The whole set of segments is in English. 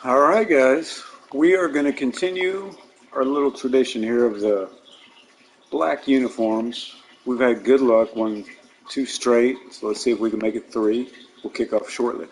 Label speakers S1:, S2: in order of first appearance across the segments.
S1: All right, guys. We are going to continue our little tradition here of the black uniforms. We've had good luck, won two straight, so let's see if we can make it three. We'll kick off shortly.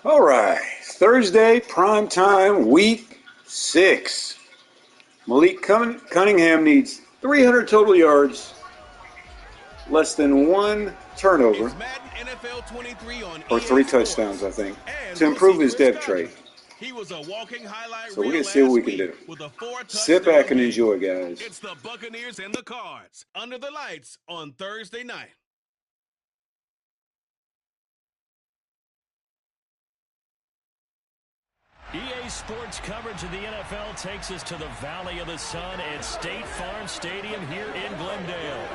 S1: All right, Thursday, prime time, week 6. Malik Cunningham needs 300 total yards, less than 1 turnover, or 3 touchdowns, I think, to improve his depth trait.
S2: He was a walking highlight
S1: So we're
S2: reel
S1: going to see what we
S2: last
S1: can do.
S2: week with a 4-touchdown
S1: Sit back and
S2: game.
S1: enjoy, guys.
S2: It's the Buccaneers and the Cards under the lights on Thursday night.
S3: EA Sports coverage of the NFL takes us to the Valley of the Sun at State Farm Stadium here in Glendale.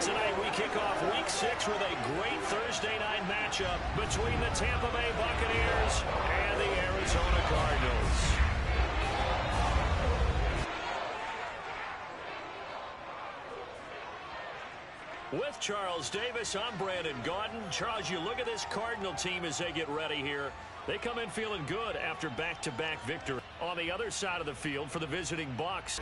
S3: Tonight we kick off Week 6 with a great Thursday night matchup between the Tampa Bay Buccaneers and the Arizona Cardinals. With Charles Davis, I'm Brandon Gaudin. Charles, you look at this Cardinal team as they get ready here. They come in feeling good after back-to-back victory. On the other side of the field for the visiting Bucs.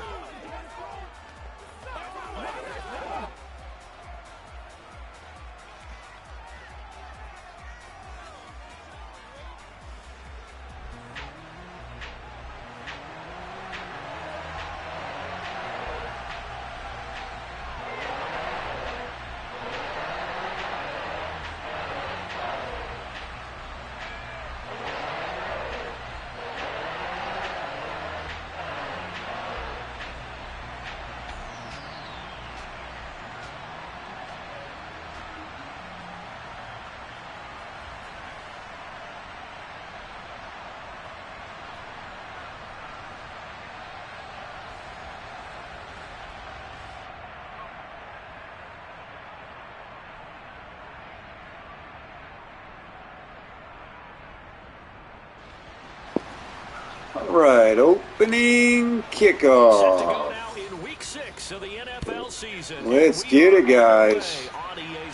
S1: All right, opening kickoff.
S3: Set to go now in Week 6 of the NFL season.
S1: Let's get it, guys.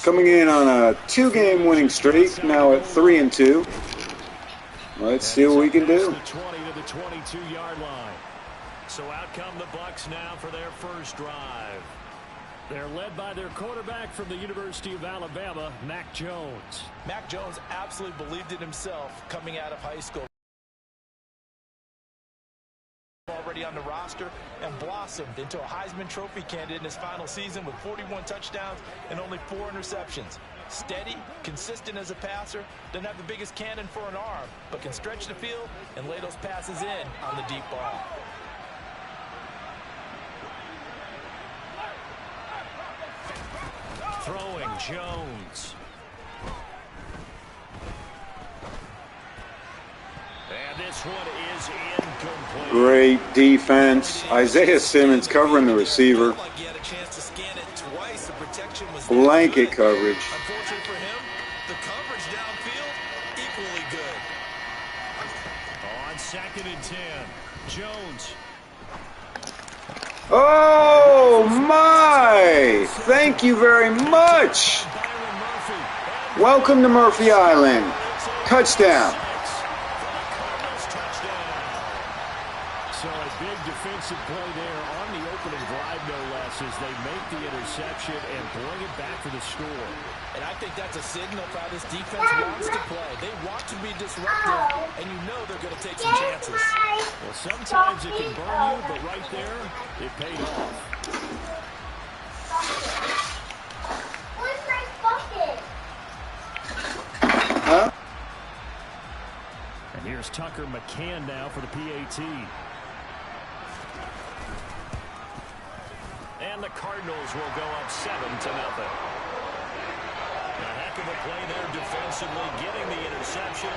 S1: Coming in on a 2-game winning streak, now at 3-2. Let's see what we can do.
S3: The 20 to the 22-yard line. So out come the Bucs now for their first drive. They're led by their quarterback from the University of Alabama, Mac Jones.
S4: Mac Jones absolutely believed in himself coming out of high school. Already on the roster and blossomed into a Heisman Trophy candidate in his final season with 41 touchdowns and only 4 interceptions. Steady, consistent as a passer, doesn't have the biggest cannon for an arm, but can stretch the field and lay those passes in on the deep ball.
S3: Throwing Jones. And this one is incomplete.
S1: Great defense. Isaiah Simmons covering the receiver. Blanket coverage.
S4: Unfortunately for him, the coverage downfield equally good.
S3: On 2nd and 10, Jones.
S1: Oh, my! Thank you very much. Welcome to Murphy Island. Touchdown.
S3: So a big defensive play there on the opening drive, no less, as they make the interception and bring it back for the score.
S4: And I think that's a signal for how this defense wants to play. They want to be disruptive, and you know they're going to take some chances.
S3: Well, sometimes it can burn you, but right there, it paid off.
S5: Where's my bucket?
S1: Huh?
S3: And here's Tucker McCann now for the PAT. And the Cardinals will go up 7-0. A heck of a play there defensively, getting the interception,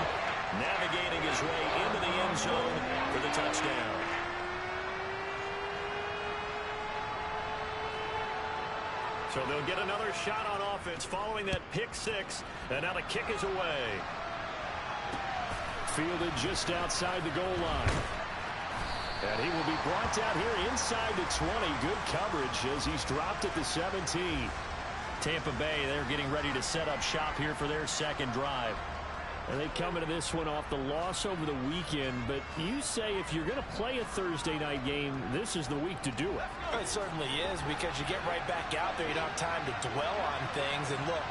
S3: navigating his way into the end zone for the touchdown. So they'll get another shot on offense following that pick 6, and now the kick is away. Fielded just outside the goal line. And he will be brought down here inside the 20. Good coverage as he's dropped at the 17. Tampa Bay, they're getting ready to set up shop here for their second drive. And they come into this one off the loss over the weekend. But you say if you're going to play a Thursday night game, this is the week to do it.
S4: It certainly is, because you get right back out there. You don't have time to dwell on things. And look,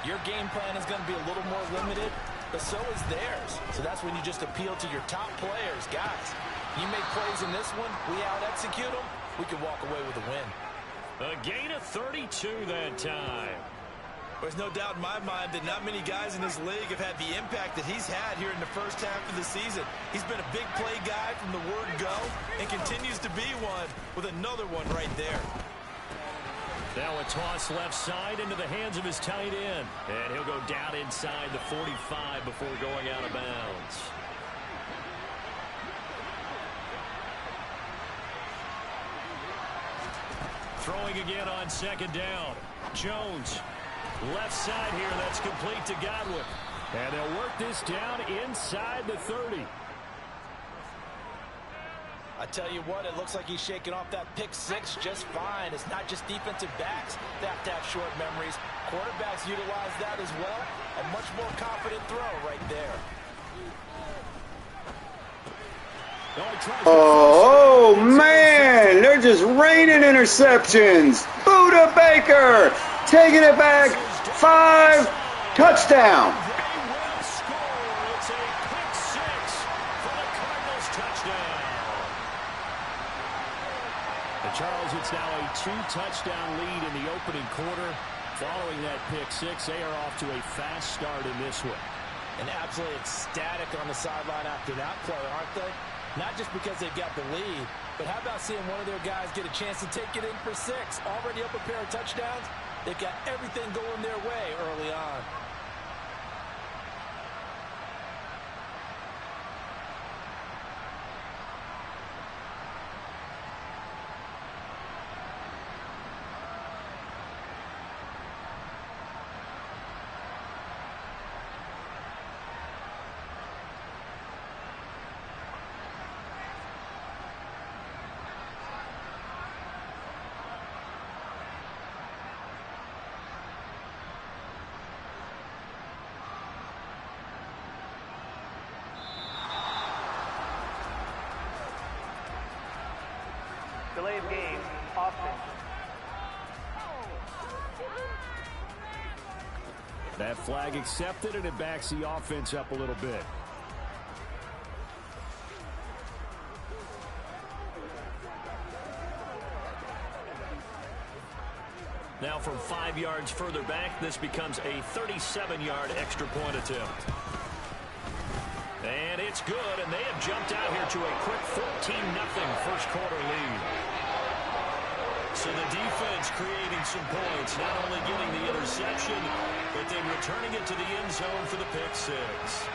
S4: your game plan is going to be a little more limited. but so is theirs. So that's when you just appeal to your top players. Guys, you make plays in this one, we out-execute them, we can walk away with a win.
S3: A gain of 32 that time.
S4: There's no doubt in my mind that not many guys in this league have had the impact that he's had here in the first half of the season. He's been a big play guy from the word go and continues to be one with another one right there.
S3: Now a toss left side into the hands of his tight end. And he'll go down inside the 45 before going out of bounds. Throwing again on second down. Jones. Left side here, that's complete to Godwin. And they'll work this down inside the 30.
S4: I tell you what, it looks like he's shaking off that pick six just fine. It's not just defensive backs that have to have short memories. Quarterbacks utilize that as well. A much more confident throw right there.
S1: Oh, man, they're just raining interceptions. Buda Baker taking it back. 5, touchdown.
S3: They will score. It's a pick six for the Cardinals touchdown. And Charles, it's now a 2-touchdown lead in the opening quarter. Following that pick six, they are off to a fast start in this one.
S4: And absolutely ecstatic on the sideline after that play, aren't they? Not just because they've got the lead, but how about seeing one of their guys get a chance to take it in for 6? Already up a pair of touchdowns. They've got everything going their way early on.
S6: Delay of game, offense.
S3: That flag accepted, and it backs the offense up a little bit. Now from 5 yards further back, this becomes a 37-yard extra point attempt. And it's good, and they have jumped out here to a quick 14-0 first quarter lead. So the defense creating some points, not only getting the interception, but then returning it to the end zone for the pick six.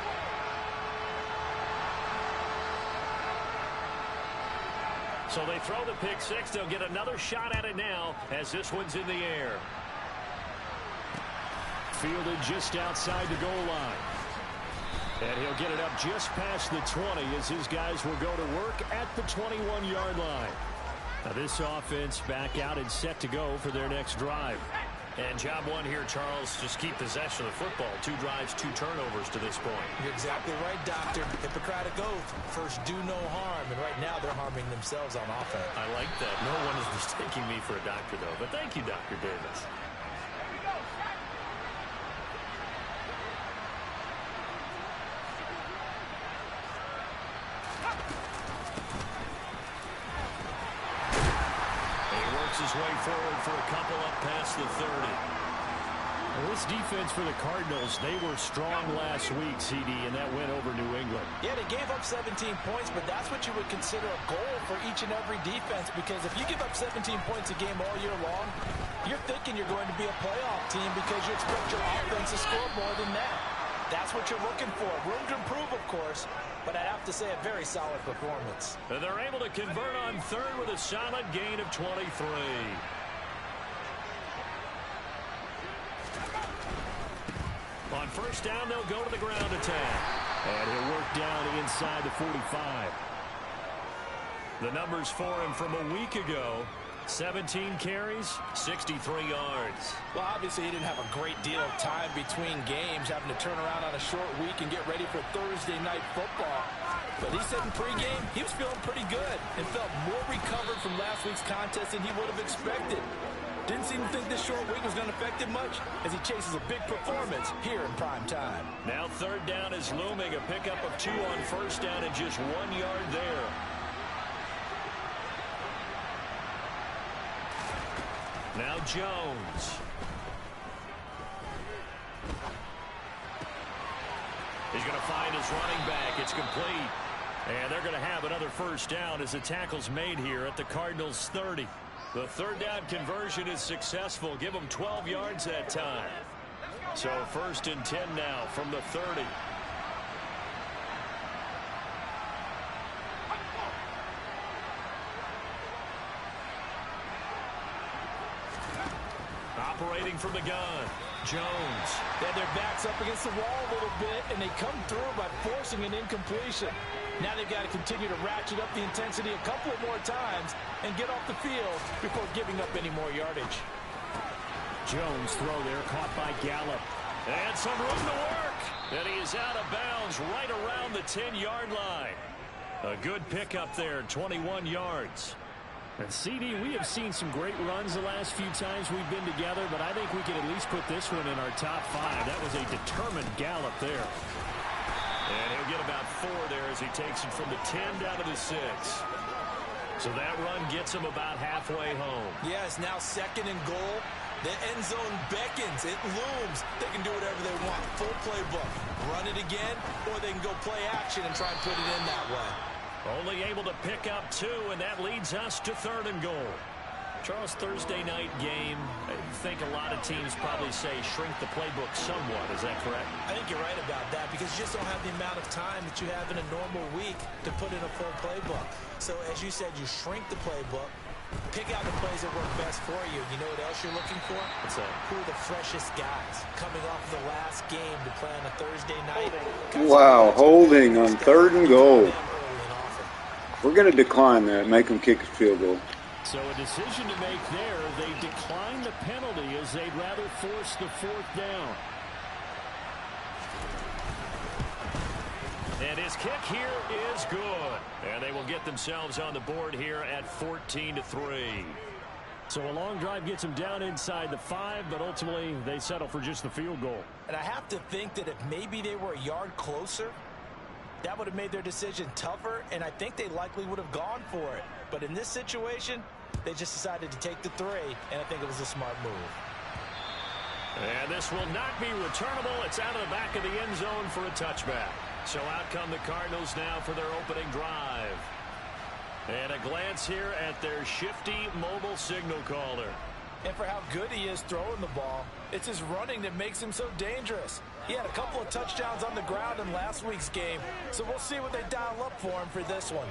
S3: So they throw the pick six. They'll get another shot at it now as this one's in the air. Fielded just outside the goal line. And he'll get it up just past the 20 as his guys will go to work at the 21-yard line. Now this offense back out and set to go for their next drive. And job one here, Charles, just keep possession of the football. 2 drives, 2 turnovers to this point.
S4: You're exactly right, Doctor. Hippocratic oath. First, do no harm. And right now, they're harming themselves on offense.
S3: I like that. No one is mistaking me for a doctor, though. But thank you, Dr. Davis. His way forward for a couple up past the 30. Well, this defense for the Cardinals, they were strong last week, CD, and that went over New England.
S4: Yeah, they gave up 17 points, but that's what you would consider a goal for each and every defense, because if you give up 17 points a game all year long, you're thinking you're going to be a playoff team because you expect your offense to score more than that. That's what you're looking for. Room to improve, of course, but I'd have to say a very solid performance.
S3: And they're able to convert on third with a solid gain of 23. On first down, they'll go to the ground attack. And he'll work down inside the 45. The numbers for him from a week ago. 17 carries, 63 yards.
S4: Well, obviously, he didn't have a great deal of time between games, having to turn around on a short week and get ready for Thursday night football. But he said in pregame, he was feeling pretty good and felt more recovered from last week's contest than he would have expected. Didn't seem to think this short week was going to affect him much as he chases a big performance here in prime time.
S3: Now third down is looming. A pickup of 2 on first down and just 1 yard there. Now Jones. He's going to find his running back. It's complete. And they're going to have another first down as the tackle's made here at the Cardinals' 30. The third down conversion is successful. Give them 12 yards that time. So first and 10 now from the 30. Operating from the gun, Jones.
S4: They had their backs up against the wall a little bit, and they come through by forcing an incompletion. Now they've got to continue to ratchet up the intensity a couple of more times and get off the field before giving up any more yardage.
S3: Jones throw there, caught by Gallup. And some room to work. And he is out of bounds right around the 10-yard line. A good pickup there, 21 yards.
S7: And CD, we have seen some great runs the last few times we've been together, but I think we could at least put this one in our top 5. That was a determined Gallup there.
S3: And he'll get about 4 there as he takes it from the 10 down to the 6. So that run gets him about halfway home.
S4: Yes, now second and goal. The end zone beckons. It looms. They can do whatever they want. Full playbook. Run it again, or they can go play action and try and put it in that way.
S3: Only able to pick up 2, and that leads us to third and goal.
S7: Charles, Thursday night game, I think a lot of teams probably say shrink the playbook somewhat. Is that correct?
S4: I think you're right about that because you just don't have the amount of time that you have in a normal week to put in a full playbook. So as you said, you shrink the playbook, pick out the plays that work best for you. You know what else you're looking for?
S7: What's that?
S4: Who are the freshest guys coming off the last game to play on a Thursday night?
S1: Wow, holding on third and goal. We're going to decline that, make them kick a field goal.
S7: So a decision to make there. They decline the penalty as they'd rather force the 4th down.
S3: And his kick here is good. And they will get themselves on the board here at 14-3.
S7: So a long drive gets them down inside the 5, but ultimately they settle for just the field goal.
S4: And I have to think that if maybe they were a yard closer, that would have made their decision tougher, and I think they likely would have gone for it. But in this situation, they just decided to take the 3, and I think it was a smart move.
S3: And this will not be returnable. It's out of the back of the end zone for a touchback. So out come the Cardinals now for their opening drive. And a glance here at their shifty mobile signal caller.
S4: And for how good he is throwing the ball, it's his running that makes him so dangerous. He had a couple of touchdowns on the ground in last week's game, so we'll see what they dial up for him for this one.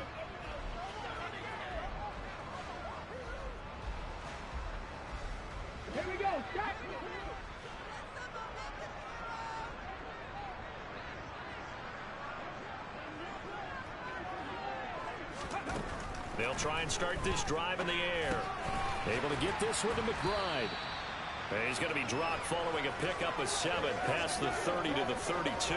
S6: Here we go. Start.
S3: They'll try and start this drive in the air.
S7: Able to get this one to McBride.
S3: And he's going to be dropped following a pickup of 7 past the 30 to the 32.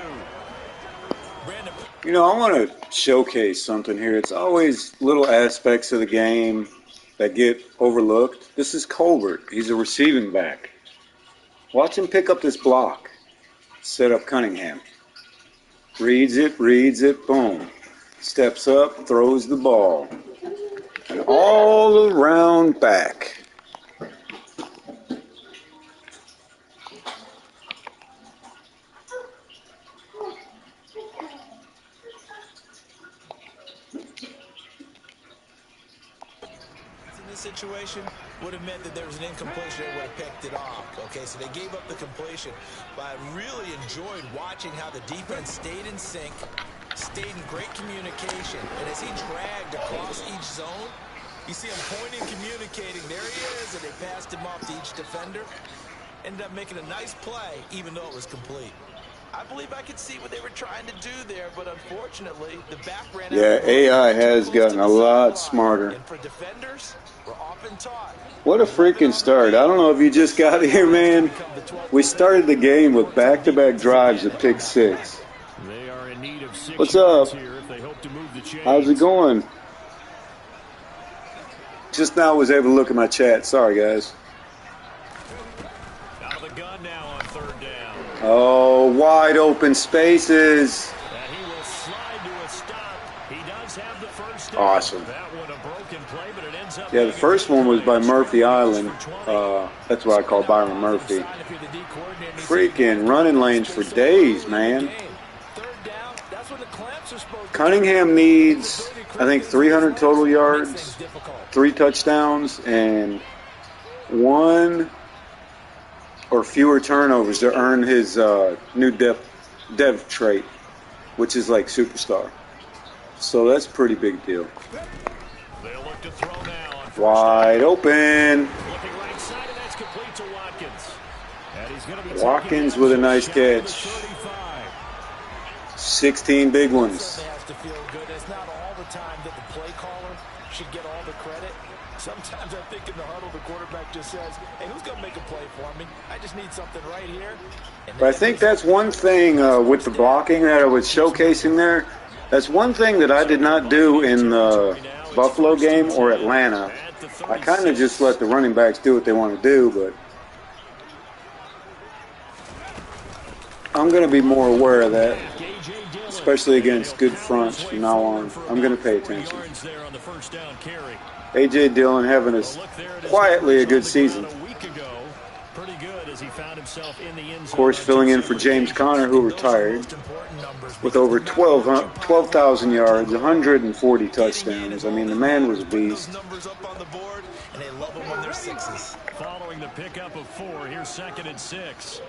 S4: Brandon.
S1: You know, I want to showcase something here. It's always little aspects of the game that get overlooked. This is Colbert. He's a receiving back. Watch him pick up this block. Set up Cunningham. Reads it, boom. Steps up, throws the ball. And all around back.
S4: Situation would have meant that there was an incompletion that would have picked it off. Okay, so they gave up the completion, but I really enjoyed watching how the defense stayed in sync, stayed in great communication, and as he dragged across each zone, you see him pointing, communicating. There he is, and they passed him off to each defender. Ended up making a nice play, even though it was complete. I believe I could see what they were trying to do there, but unfortunately, the back ran out.
S1: Yeah, AI has gotten a lot smarter.
S4: And for defenders, we're often taught.
S1: What a freaking start. I don't know if you just got here, man. We started the game with back-to-back drives at pick 6.
S7: They are in need of 6
S1: What's up?
S7: here if they hope to move the chains.
S1: How's it going? Just now was able to look at my chat. Sorry, guys. Oh, wide open spaces.
S3: And he will slide to a stop. He does have the first down.
S1: Awesome.
S3: That one a broken play, but it ends up
S1: Yeah, the first one was by Murphy Island. That's what I call Byron Murphy. Freaking running lanes for days, man. Cunningham needs, I think, 300 total yards, 3 touchdowns, and 1 or fewer turnovers to earn his new dev trait, which is like superstar. So that's a pretty big deal.
S3: They'll look to throw now on
S1: Wide open.
S3: looking right side, and that's complete to Watkins. And he's going to be
S1: Watkins with a nice catch. 16 big ones.
S4: Has to feel good. It's not all the time that the play caller should get all the credit. Sometimes I think in the huddle, the quarterback just says, hey, who's going to make a play for me? I just need something right here.
S1: But I think that's one thing with the blocking that I was showcasing there. That's one thing that I did not do in the Buffalo game or Atlanta. I kind of just let the running backs do what they want to do, but I'm going to be more aware of that, especially against good fronts from now on. I'm going to pay attention. A.J. Dillon having quietly a good season. Of course, filling in for James Conner, who retired, with over 12,000 yards, 140 touchdowns. I mean, the man was a beast.
S3: Following the pickup of 4, here's 2nd and 6.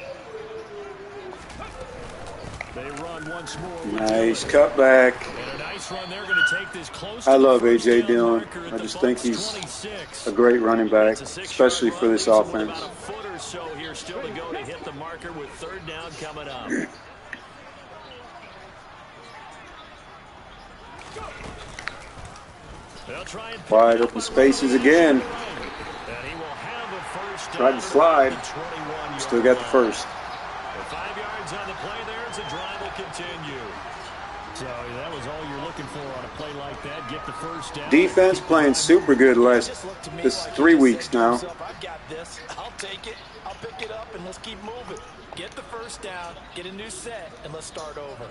S3: They run once more.
S1: Nice cutback.
S3: And a nice run. They're going to take this close.
S1: I love A.J. Dillon. I just think he's a great running back, especially for this offense.
S3: About a foot or so here still to go to hit the marker with 3rd down coming up.
S1: Wide open spaces again. Tried to slide. Still got the first.
S3: 5 yards on the play there as the drive will continue. So that was all you're looking for on a play like that. Get the first down.
S1: Defense playing super good this 3 weeks now.
S4: I've got this. I'll take it. I'll pick it up and let's keep moving. Get the first down, get a new set, and let's start over.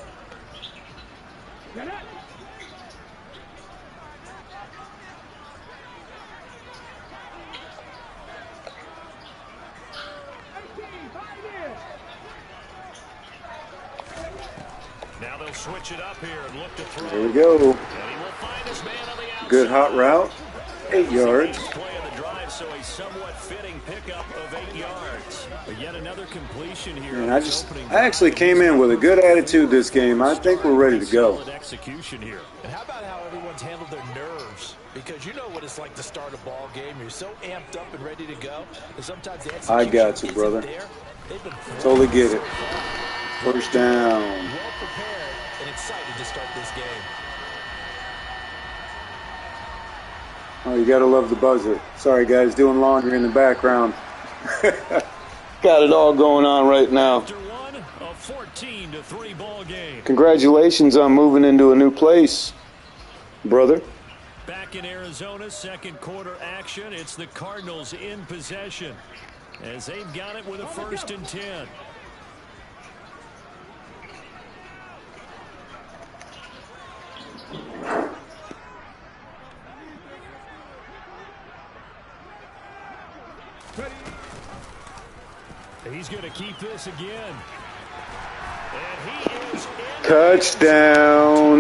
S3: Now they'll switch it up here and look to throw.
S1: There we go.
S3: And he will find his man on the outside.
S1: Good hot route. 8 yards.
S3: Play of the drive, so a somewhat fitting pickup of 8 yards. But yet another completion here.
S1: And I actually came in with a good attitude this game. I think we're ready to go.
S3: Execution here.
S4: And how about how everyone's handled their nerves? Because you know what it's like to start a ball game. You're so amped up and ready to go. And sometimes the execution
S1: I got you, brother. Totally get it. First down.
S4: Well prepared and excited to start this game.
S1: Oh, you got to love the buzzer. Sorry, guys, doing laundry in the background. Got it all going on right now.
S3: After one, a 14-3 ball game.
S1: Congratulations on moving into a new place, brother.
S3: Back in Arizona, 2nd quarter action. It's the Cardinals in possession as they've got it with a 1st and 10. He's going to keep this again. And he is in.
S1: Touchdown.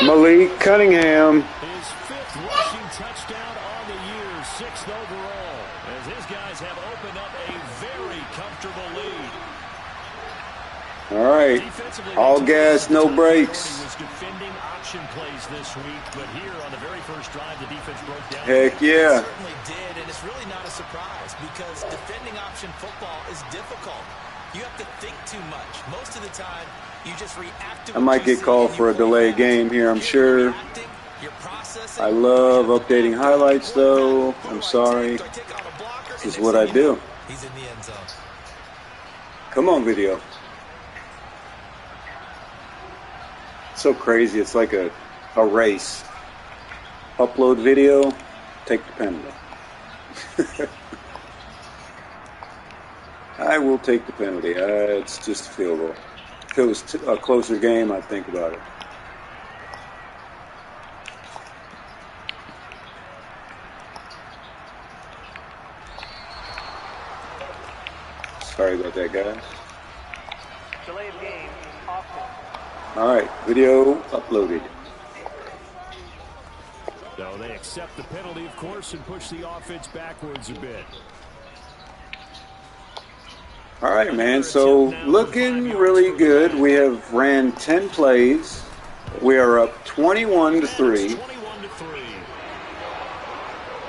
S1: Malik Cunningham.
S3: His 5th rushing touchdown on the year, 6th overall, as his guys have opened up a very comfortable lead.
S1: All right. All gas, no brakes.
S3: He was defending option plays this week, but here on the very first drive, the defense broke down.
S1: Heck yeah.
S4: It certainly did, and it's really not a surprise because defending option football is difficult. You have to think too much. Most of the time, you just react to
S1: I might get called for a delay game here, I'm sure. I love updating highlights, though. I'm sorry. This is what I do.
S4: He's in the end zone.
S1: Come on, video. So crazy. It's like a race. Upload video, take the penalty. I will take the penalty. It's just a field goal. If it was a closer game, I'd think about it. Sorry about that, guys.
S6: Delay of game, offense.
S1: All right, video uploaded.
S7: So they accept the penalty, of course, and push the offense backwards a bit.
S1: All right, man, so looking really good. We have ran 10 plays. We are up 21-3.
S7: 21-3.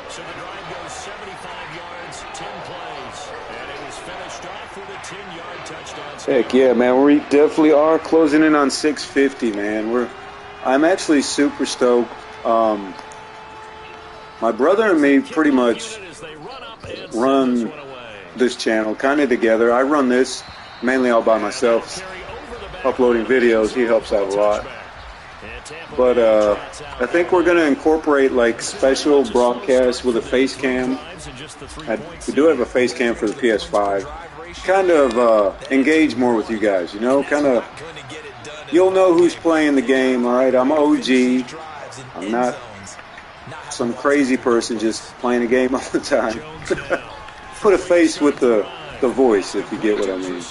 S7: So the drive goes 75 yards, 10 plays. And it was finished off with a 10-yard touchdown.
S1: Heck yeah, man, we definitely are closing in on 650, man. I'm actually super stoked. My brother and me pretty much run this channel kind of together. I run this mainly all by myself, uploading videos. He helps out a lot. But I think we're going to incorporate like special broadcasts with a face cam. We do have a face cam for the PS5. Kind of engage more with you guys, you know, kind of, you'll know who's playing the game, all right? I'm OG. I'm not some crazy person just playing a game all the time. Put a face with the voice, if you get what I mean.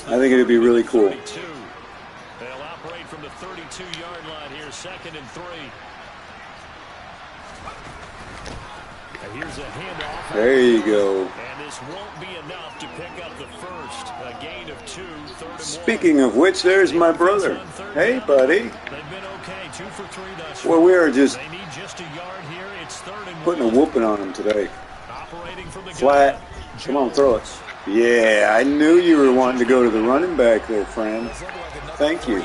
S1: I think it'd be really cool.
S7: They'll operate from the 32-yard line here, 2nd and 3. Here's a handoff.
S1: There you go.
S7: And this won't be enough to pick up the first. A gain of 2, 3rd and 1.
S1: Speaking of which, there's my brother. Hey, buddy.
S7: They've been okay, 2 for 3 thus
S1: Well, we are just
S7: they need just a yard here. It's 3rd and
S1: putting a
S7: 1.
S1: whooping on him today.
S7: Operating from the
S1: Flat.
S7: gun.
S1: Come on, throw it. Yeah, I knew you were wanting to go to the running back there, friend. Thank you.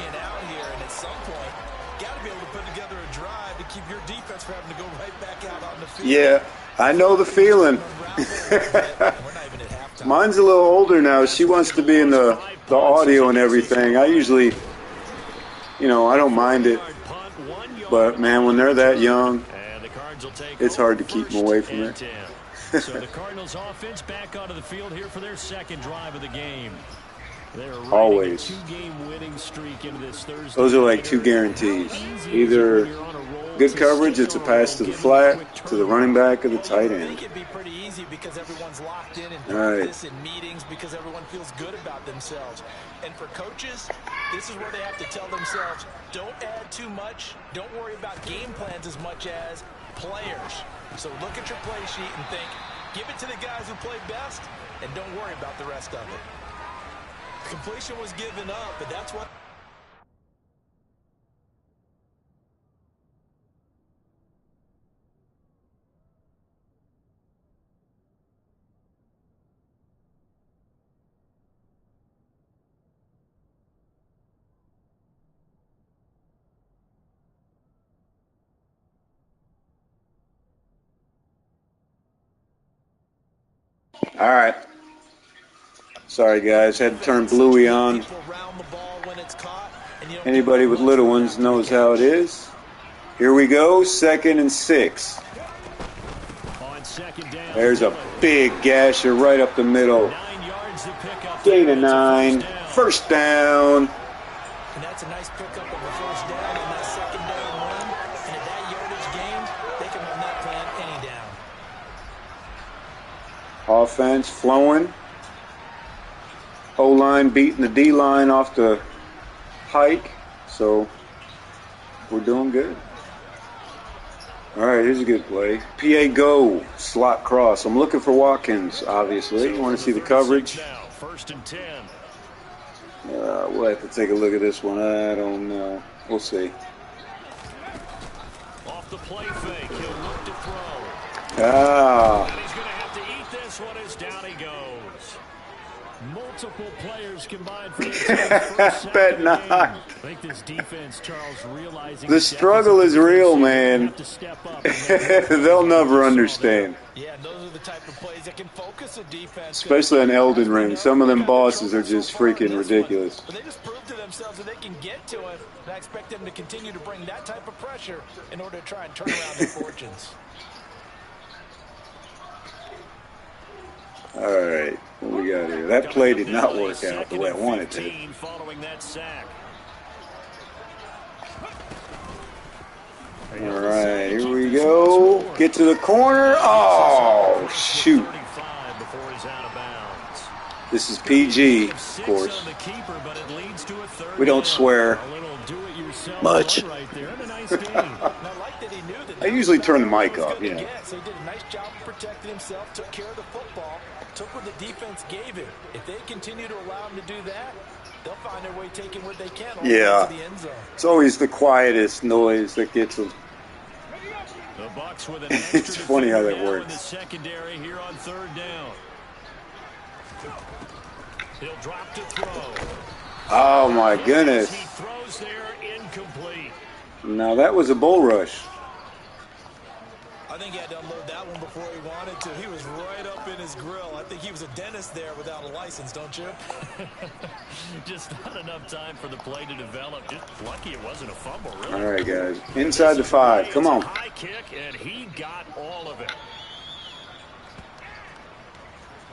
S1: Yeah, I know the feeling. Mine's a little older now. She wants to be in the audio and everything. I usually, you know, I don't mind it. But, man, when they're that young, it's hard to keep them away from it.
S7: So the Cardinals offense back onto the field here for their 2nd drive of the game. They're
S1: always.
S7: A 2-game winning streak into this Thursday.
S1: Those are like 2 guarantees. Either good coverage, it's a pass to the flat, to the running back, or the tight end.
S4: It can be pretty easy because everyone's locked in and
S1: Right.
S4: in meetings because everyone feels good about themselves. And for coaches, this is where they have to tell themselves, don't add too much. Don't worry about game plans as much as players. So look at your play sheet and think, give it to the guys who play best, and don't worry about the rest of it. Completion was given up, but that's what...
S1: All right. Sorry, guys. Had to turn Bluey on. Anybody with little ones knows how it is. Here we go. 2nd and 6. There's a big gasher right up the middle. Gain of 9. First down.
S4: And that's a nice pickup of a first down in that 2nd down run. And at that yardage gain, they can run that plan any down.
S1: Offense flowing. O-line beating the D-line off the hike. So we're doing good. All right, here's a good play. PA go. Slot cross. I'm looking for Watkins, obviously. You want to see the coverage?
S7: 1st and 10.
S1: We'll have to take a look at this one. I don't know. We'll see.
S7: Off the play fake, he'll look to throw.
S1: Ah.
S7: And he's going to have to eat this one as down he goes. Multiple players combined for the team.
S1: Bet not.
S7: I think this defense, Charles, realizing
S1: the struggle is real, man. They'll never understand.
S4: Yeah, those are the type of plays that can focus a defense.
S1: Especially in Elden Ring. Some of them bosses are just freaking ridiculous.
S4: But they just prove to themselves that they can get to it. And I expect them to continue to bring that type of pressure in order to try and turn around their fortunes.
S1: All right, what we got here? That play did not work out the way I wanted to.
S7: Following that sack.
S1: All right, here we go. Get to the corner. Oh, shoot. This is PG, of course. We don't swear much. I usually turn the mic off, you know.
S4: So he did a nice job of protecting himself, took care of the football, took what the defense gave him. If they continue to allow him to do that, they'll find their way taking what they can all
S1: Yeah,
S4: the end zone.
S1: it's always the quietest noise that gets them.
S7: The Bucs with an
S1: It's funny how that works.
S7: In the secondary here on third down. He'll drop to throw.
S1: Oh my goodness!
S7: He throws there, incomplete.
S1: Now that was a bull rush.
S4: I think he had to unload that one before he wanted to. He was right up in his grill. I think he was a dentist there without a license, don't you?
S7: Just not enough time for the play to develop. Just lucky it wasn't a fumble, really.
S1: All right, guys, inside the 5. Come on.
S7: High kick, and he got all of it.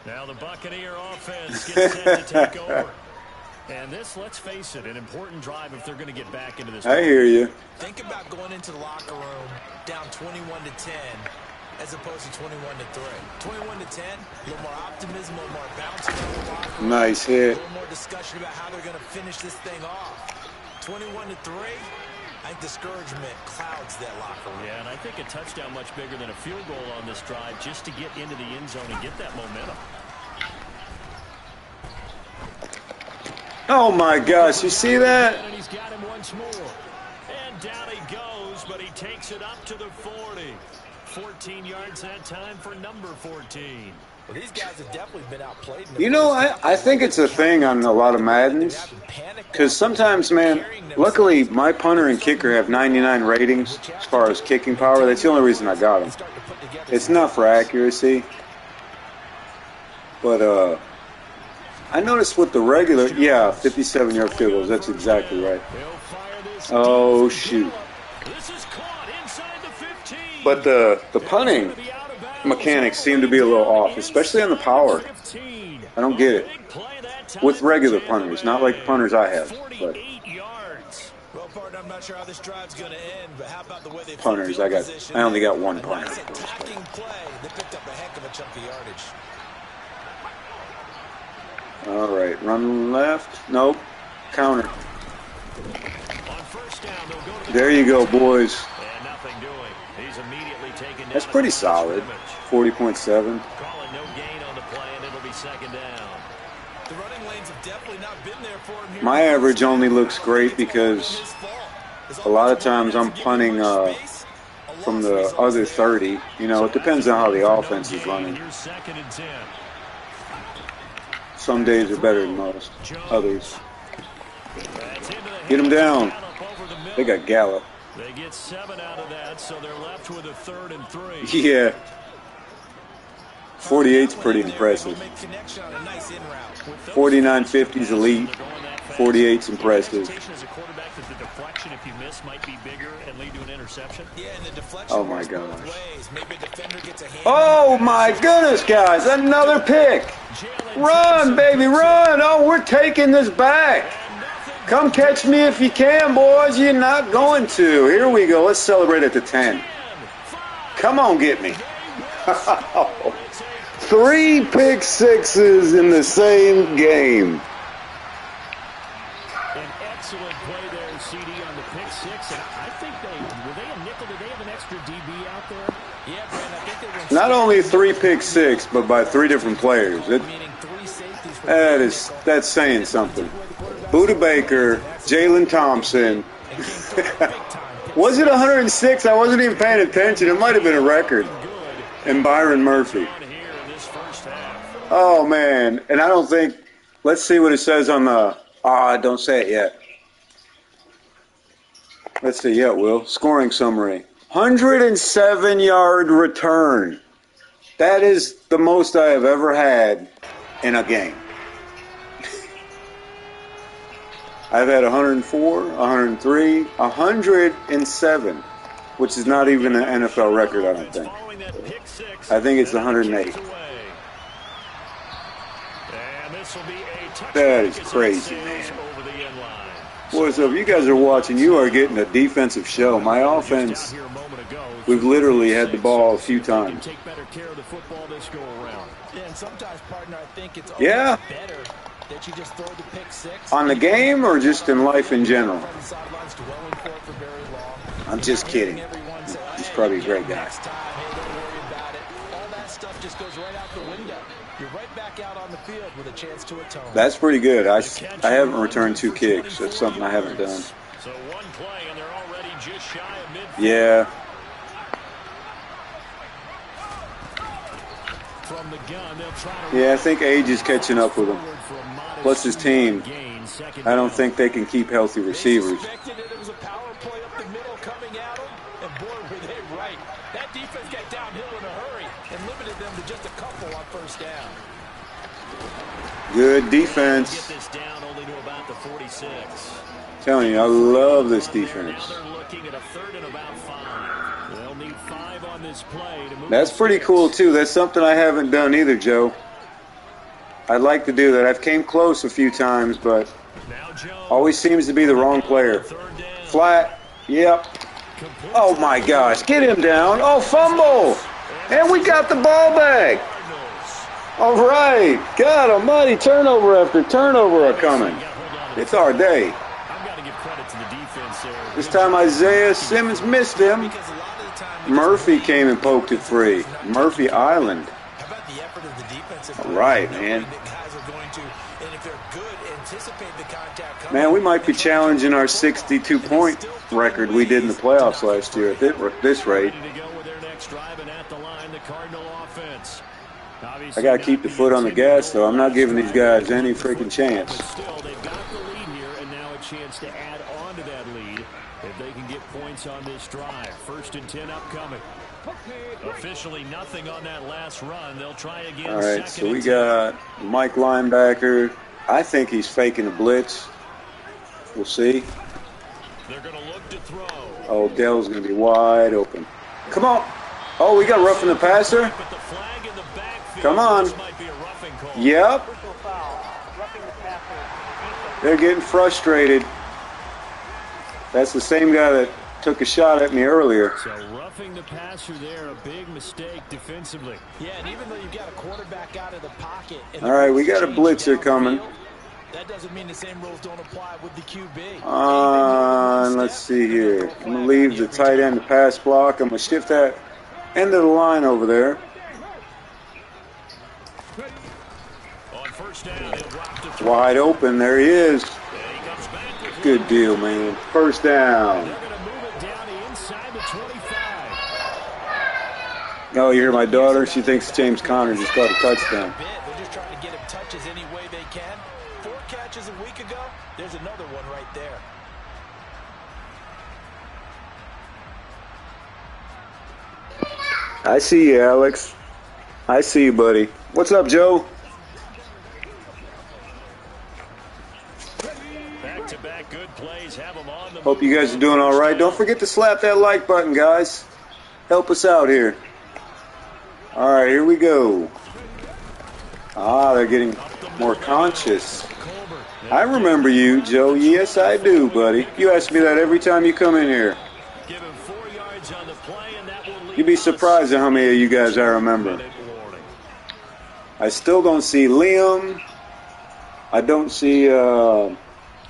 S7: Now the Buccaneer offense gets set to take over. And this, let's face it, an important drive if they're going to get back into this.
S1: I hear you.
S4: Think about going into the locker room down 21-10 as opposed to 21-3. 21-10, a little more optimism, a little more bouncing in the locker room.
S1: Nice hit.
S4: A little more discussion about how they're going to finish this thing off. 21-3, I think discouragement clouds that locker room.
S7: Yeah, and I think a touchdown much bigger than a field goal on this drive just to get into the end zone and get that momentum.
S1: Oh my gosh, you see that?
S7: And he's got him once more. And down he goes, but he takes it up to the 40. 14 yards that time for number 14.
S4: Well, these guys have definitely been outplayed.
S1: You know, I think it's a thing on a lot of Maddens. Because sometimes, man, luckily my punter and kicker have 99 ratings as far as kicking power. That's the only reason I got them. It's not for accuracy. But, I noticed with the regular, 57-yard field goals. That's exactly right. Oh, shoot. But the punting mechanics seem to be a little off, especially on the power. I don't get it. With regular punters, not like punters I have. But
S4: Well, partner, I'm not sure how this drive's going to end, but how about the way they
S1: punters, I only got one punter.
S4: Nice attacking play. They picked up a heck of a chunk of yardage.
S1: All right, run left. Nope. Counter. There you go, boys.
S7: And nothing doing. He's immediately taken down.
S1: That's pretty solid. 40.7.
S7: Calling no gain on the play, and it'll be second down.
S4: The running lanes have definitely not been there for him here.
S1: My average only looks great because a lot of times I'm punting from the other 30. You know, it depends on how the offense is running. Some days are better than most. Others. Get them down. They got Gallup.
S7: They get 7 out of that, so they're left with a 3rd and 3.
S1: Yeah. 48's pretty impressive. 49.50's elite. 48's impressive. Oh my gosh. Oh my goodness, guys. Another pick. Run, baby, run. Oh, we're taking this back. Come catch me if you can, boys. You're not going to. Here we go. Let's celebrate at the 10. Come on, get me. 3 pick sixes in the same game.
S7: An excellent play there, CD, on the pick 6. And I think were they a nickel? Did they have an extra DB out there? Yeah, Brandon, I think they were.
S1: Not only 3 pick 6, but by 3 different players. That's saying something. Buda Baker, Jalen Thompson. Was it 106? I wasn't even paying attention. It might have been a record. And Byron Murphy. Oh, man. And I don't think, let's see what it says on the, don't say it yet. Let's see, yeah, Will. Scoring summary. 107-yard return. That is the most I have ever had in a game. I've had 104, 103, 107, which is not even an NFL record, I don't think. I think it's 108.
S7: This will be a touchback.
S1: That is crazy,
S7: Sails
S1: man.
S7: over the end line.
S1: Boys, so if you guys are watching, you are getting a defensive show. My offense, we've literally had the ball a few times.
S7: Take better care of the football this go around.
S4: Yeah, and sometimes, partner, I think it's
S1: Yeah.
S4: better that you just throw the pick six.
S1: On the game or just in life in general?
S4: From the sidelines, dwelling for it for very long.
S1: I'm just kidding.
S4: Everyone say,
S1: He's
S4: "Hey,
S1: probably a
S4: get
S1: great
S4: him
S1: guy.
S4: next time. Hey, don't worry about it." All that stuff just goes right out the window. You're right back out on the field with a chance to atone.
S1: That's pretty good. I haven't returned 2 kicks. That's something I haven't done.
S7: So one play, and they're already just shy of midfield.
S1: Yeah.
S7: From the gun, they'll try to
S1: Yeah, I think age is catching up with him. Plus his team. I don't think they can keep healthy receivers.
S4: They suspected it was a power play up the middle coming at them, and boy, were they right. That defense got downhill in a hurry and limited them to just a couple on first down.
S1: Good defense.
S7: get this down only to about the 46.
S1: Telling you, I love this defense.
S7: Now they're looking at a 3rd and about 5. They'll need 5 on this play to move.
S1: That's pretty cool, too. That's something I haven't done either, Joe. I'd like to do that. I've came close a few times, but always seems to be the wrong player. Flat. Yep. Oh, my gosh. Get him down. Oh, fumble. And we got the ball back. All right. God almighty, turnover after turnover are coming. It's our day.
S7: I've got to give credit to the defense there.
S1: This time Isaiah Simmons missed him.
S4: Because a lot of the time,
S1: Murphy came and poked it free. Murphy Island.
S4: how about the effort of the defensive
S1: All right,
S4: players?
S1: man.
S4: Knowing that guys are going to, and if they're good, anticipate the contact coming.
S1: Man, we might be challenging our 62-point record we did in the playoffs last year at this rate.
S7: Ready to go with their next drive, and at the line, the Cardinal offense.
S1: I got to keep the foot on the gas, though. I'm not giving these guys any freaking chance.
S7: But still, they've got the lead here, and now a chance to add on to that lead if they can get points on this drive. 1st and 10 upcoming. Officially nothing on that last run. They'll try again.
S1: All right, so we got Mike linebacker. I think he's faking a blitz. We'll see.
S7: They're going to look to throw.
S1: Oh, Dell's going to be wide open. Come on. Oh, we got roughing the passer.
S7: But the flag in the backfield.
S1: Come on.
S7: This might be a roughing call.
S1: Yep.
S6: Personal foul. Roughing the passer.
S1: They're getting frustrated. That's the same guy that took a shot at me earlier.
S7: So roughing the passer there, a big mistake defensively.
S4: Yeah, and even though you've got a quarterback out of the pocket. And
S1: All right, we got a blitzer coming.
S4: That doesn't mean the same rules don't apply with the QB.
S1: Let's see here. I'm going to leave the tight end to pass block. I'm going to shift that end of the line over there.
S7: On first down, he'll drop to throw.
S1: Wide open. There he is.
S7: And he comes back with
S1: Good deal, man. First down.
S7: They're going to move it down to inside the 25.
S1: Oh, you hear my daughter? She thinks James Conner just caught a touchdown.
S4: They're just trying to get him touches any way they can. 4 catches a week ago. There's another one right there.
S1: I see you, Alex. I see you, buddy. What's up, Joe?
S7: Back-to-back good plays have them on the
S1: Hope you guys are doing all right. Don't forget to slap that like button, guys. Help us out here. All right, here we go. They're getting more conscious. I remember you, Joe. Yes, I do, buddy. You ask me that every time you come in here.
S7: Give him 4 yards on the play, and that will lead
S1: You'd be surprised at how many of you guys I remember. I still don't see Liam. I don't see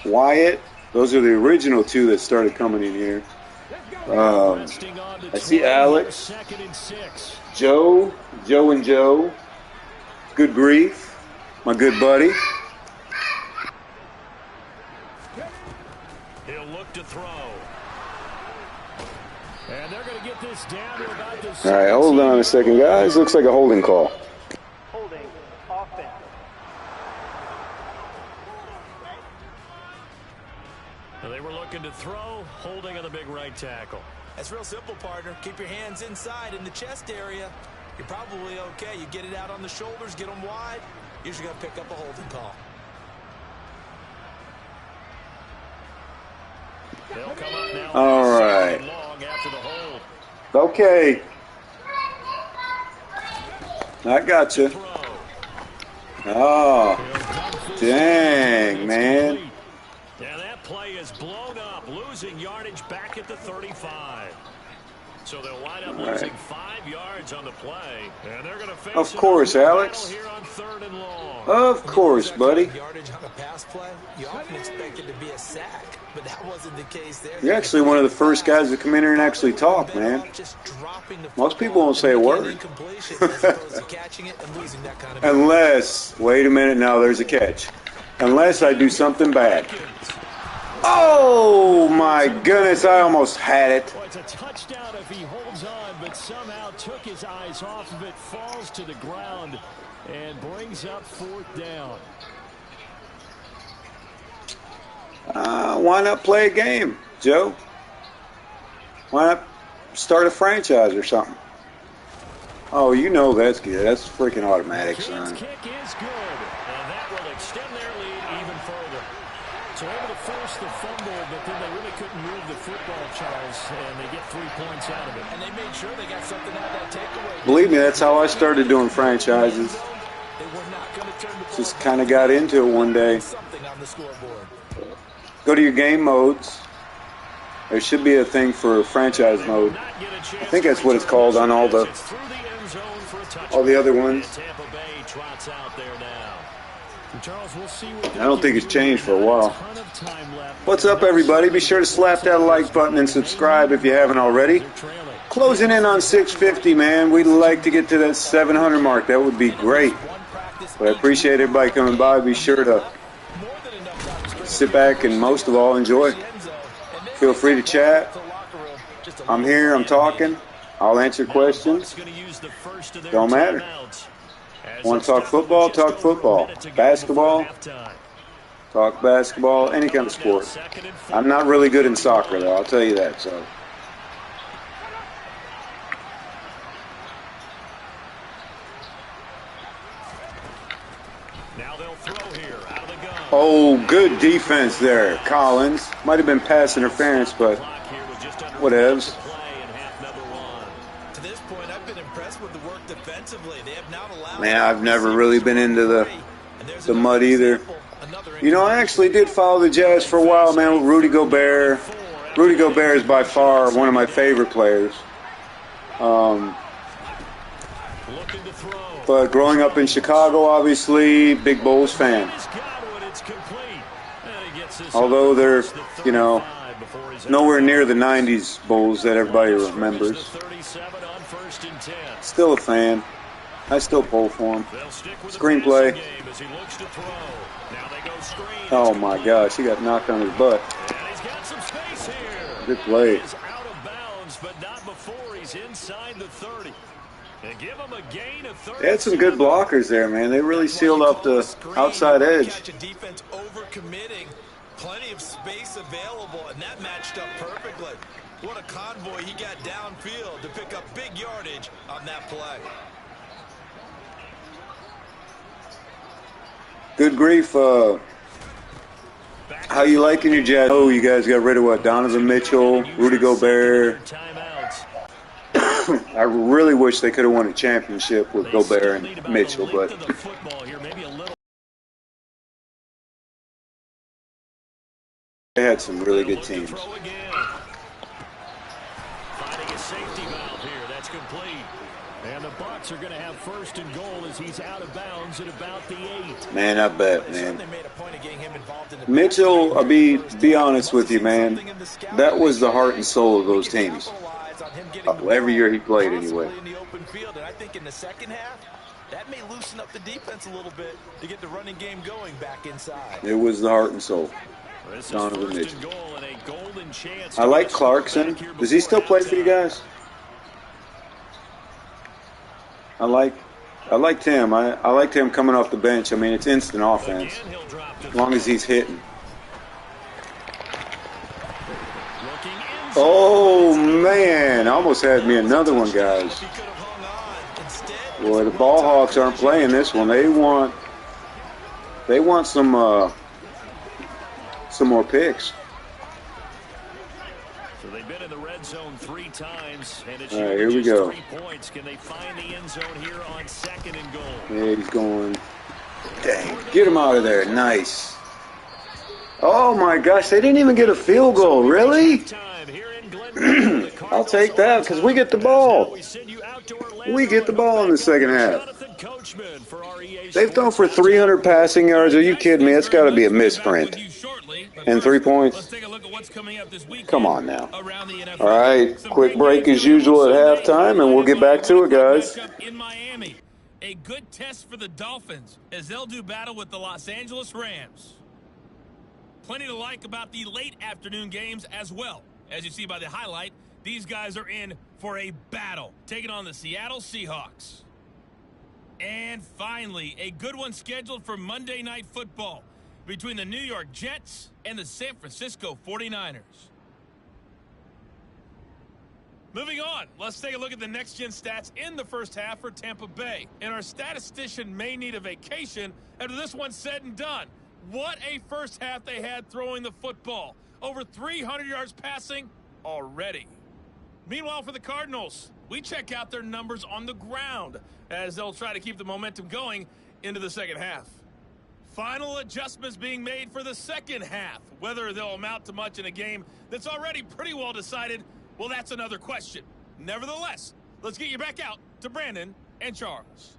S1: Wyatt. Those are the original 2 that started coming in here. I see Alex. Joe and Joe. Good grief. My good buddy.
S7: He'll look to throw. And they're going to get this down to about the
S1: All right, hold on a second, guys. Looks like a holding call.
S6: Holding. Offense.
S7: They were looking to throw, holding on the big right tackle.
S4: That's real simple, partner. Keep your hands inside in the chest area. You're probably okay. You get it out on the shoulders, get them wide. Usually going to pick up a holding call.
S7: They'll come up now.
S1: All right.
S7: Long after the hold.
S1: Okay. I got you.
S7: Throw.
S1: Oh.
S7: He'll dump
S1: Dang, man.
S7: Now that play is blown up, losing yardage back at the 35. So they'll wind up losing 5 yards on the play. And they're going to face
S1: of course, Alex.
S7: here on 3rd and long.
S1: Of course, buddy.
S4: Yardage on a pass play, you often expect it to be a sack, but that wasn't the case there.
S1: You're actually one of the first guys to come in here and actually talk, man. Most people won't say a word. Unless, wait a minute, now there's a catch. Unless I do something bad. Oh, my goodness, I almost had it.
S7: Well, it's a touchdown if he holds on, but somehow took his eyes off of it, falls to the ground, and brings up 4th down.
S1: Why not play a game, Joe? Why not start a franchise or something? Oh, you know that's good. That's freaking automatic, son.
S7: Kick is good, and that will extend their lead even further. So able to force the fumble, but then they really couldn't move the football, Charles, and they get 3 points out of it.
S4: And they made sure they got something out of that takeaway.
S1: Believe me, that's how I started doing franchises. Just kind of got into it one day. Go to your game modes. There should be a thing for franchise mode. I think that's what it's called on all the other ones. I don't think it's changed for a while. What's up, everybody? Be sure to slap that like button and subscribe if you haven't already. Closing in on 650, man. We'd like to get to that 700 mark. That would be great. But I appreciate everybody coming by. Be sure to sit back and, most of all, enjoy. Feel free to chat. I'm here. I'm talking. I'll answer questions. Don't matter. Want to talk football? Talk football. Basketball? Talk basketball. Any kind of sport. I'm not really good in soccer, though. I'll tell you that. So.
S7: Now they'll throw here out of the gun.
S1: Oh, good defense there, Collins. Might have been pass interference, but whatevs.
S4: To this point, I've been impressed with the work defensively. They have not allowed.
S1: Man, I've never really been into the mud either. You know, I actually did follow the Jazz for a while, man, with Rudy Gobert. Rudy Gobert is by far one of my favorite players. But growing up in Chicago, obviously, big Bulls fan. Although they're, you know, nowhere near the 90s Bulls that everybody remembers. Still a fan. I still pull for him. Screenplay. Oh my gosh, he got knocked on his butt. Good play. They had some good blockers there, man. They really sealed up the outside edge.
S4: Plenty of space available, and that matched up perfectly. What a convoy he got downfield to pick up big yardage on that play.
S1: Good grief. How you liking your Jazz? Oh, you guys got rid of what? Donovan Mitchell, Rudy Gobert. I really wish they could have won a championship with Gobert and Mitchell, but they had some really good teams.
S7: Finding a safety valve here. That's complete. And the Bucs are going to have 1st and goal as he's out of bounds at about the 8.
S1: Man, I bet, man. Mitchell, I'll be honest with you, man. That was the heart and soul of those teams. Every year he played, anyway.
S4: I think in the second half, that may loosen up the defense a little bit to get the running game going back inside.
S1: It was the heart and soul. Donovan Mitchell. I like Clarkson. Does he still play for you guys? I liked him. I liked him coming off the bench. I mean, it's instant offense, as long as he's hitting. Oh man, almost had me another one, guys. Boy, the Ball Hawks aren't playing this one. They want some more picks.
S7: So they've been in the red zone 3 times, and it's
S1: all right, here we go.
S7: 3 points. Can they find the end zone here on 2nd and goal?
S1: Yeah, he's going. Dang. Get him out of there. Nice. Oh, my gosh. They didn't even get a field goal. Really? I'll take that because we get the ball. We get the ball in the second half. They've thrown for 300 passing yards. Are you kidding me? It's got to be a misprint. And 3 points?
S2: Let's take a look at what's coming up this weekend.
S1: Come on now.
S2: Around the NFL.
S1: All right,
S2: Some
S1: quick
S2: big
S1: break
S2: games
S1: as
S2: coming up
S1: usual
S2: on
S1: at
S2: Sunday,
S1: halftime, and we'll get
S2: highlighted by
S1: back to
S2: a
S1: it, guys.
S2: matchup in Miami. A good test for the Dolphins as they'll do battle with the Los Angeles Rams. Plenty to like about the late afternoon games as well. As you see by the highlight, these guys are in for a battle, taking on the Seattle Seahawks. And finally, a good one scheduled for Monday Night Football between the New York Jets and the San Francisco 49ers. Moving on, let's take a look at the next-gen stats in the first half for Tampa Bay. And our statistician may need a vacation after this one's said and done. What a first half they had throwing the football. Over 300 yards passing already. Meanwhile, for the Cardinals, we check out their numbers on the ground as they'll try to keep the momentum going into the second half. Final adjustments being made for the second half. Whether they'll amount to much in a game that's already pretty well decided, well, that's another question. Nevertheless, let's get you back out to Brandon and Charles.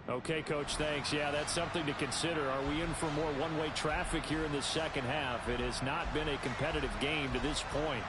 S7: Okay, Coach, thanks. Yeah, that's something to consider. Are we in for more one-way traffic here in the second half? It has not been a competitive game to this point.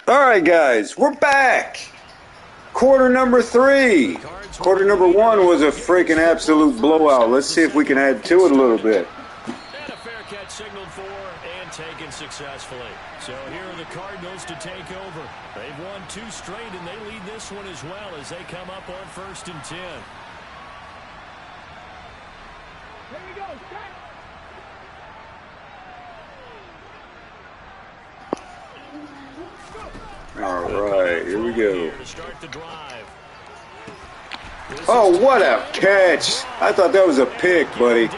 S1: All right, guys, we're back. Quarter number 3. Quarter number 1 was a freaking absolute blowout. Let's see if we can add to it a little bit.
S3: And a fair catch signaled for and taken successfully. So here are the Cardinals to take over. They've won 2 straight, and they lead this one as well as they come up on 1st and 10.
S6: Here we go. Set.
S1: All right, here we go.
S3: To start the drive.
S1: Oh, what a catch. I thought that was a pick, buddy.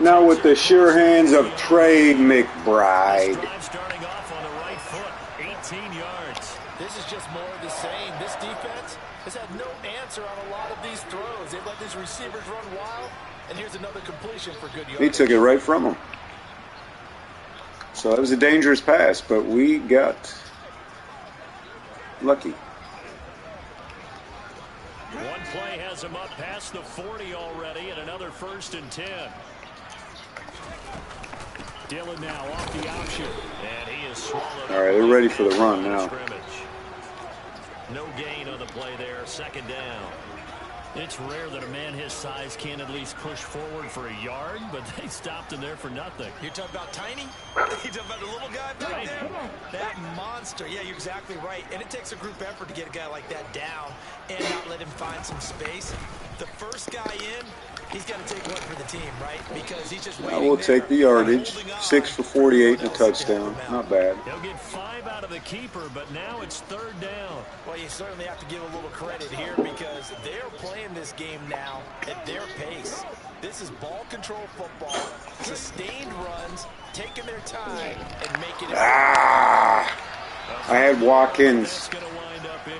S1: Now with the sure hands of Trey McBride.
S3: Starting off on the right foot, 18 yards.
S4: This is just more of the same. This defense has had no answer on a lot of these throws. They've let these receivers run wild, and here's another completion for good yards.
S1: He took it right from him. So that was a dangerous pass, but we got lucky.
S3: One play has him up past the 40 already, and another 1st and 10. Dillon now off the option, and he is swallowed.
S1: All right, they're ready for the run now.
S3: No gain on the play there, 2nd down. It's rare that a man his size can't at least push forward for a yard, but they stopped him there for nothing.
S4: You're talking about tiny? You're talking about the little guy back there? That monster. Yeah, you're exactly right. And it takes a group effort to get a guy like that down and not let him find some space. The first guy in, he's got to take one for the team, right? Because he's just waiting.
S1: I will take the yardage. 6 for 48 and a touchdown. Not bad.
S3: He'll get 5 out of the keeper, but now it's 3rd down.
S4: Well, you certainly have to give a little credit here because they're playing this game now at their pace. This is ball control football, sustained runs, taking their time, and making it.
S1: I had Watkins.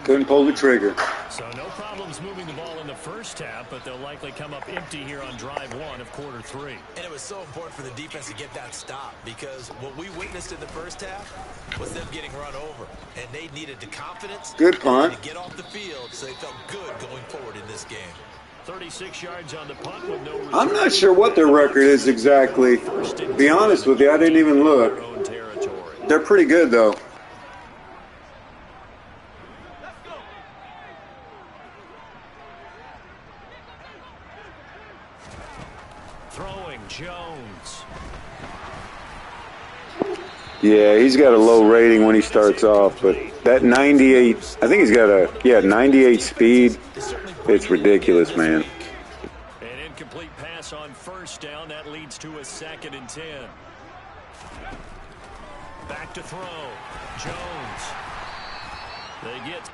S1: Couldn't pull the trigger.
S3: So no problems moving the ball in the first half, but they'll likely come up empty here on drive 1 of quarter 3.
S4: And it was so important for the defense to get that stop because what we witnessed in the first half was them getting run over. And they needed the confidence
S1: Good punt.
S4: to get off the field so they felt good going forward in this game.
S3: 36 yards on the punt with no return.
S1: I'm not sure what their record is exactly. To be honest with you, I didn't even look. They're pretty good, though.
S3: Throwing Jones.
S1: Yeah, he's got a low rating when he starts off, but that 98, I think he's got a, 98 speed. It's ridiculous, man.
S3: An incomplete pass on 1st down. That leads to a 2nd and 10. Back to throw. Jones. They get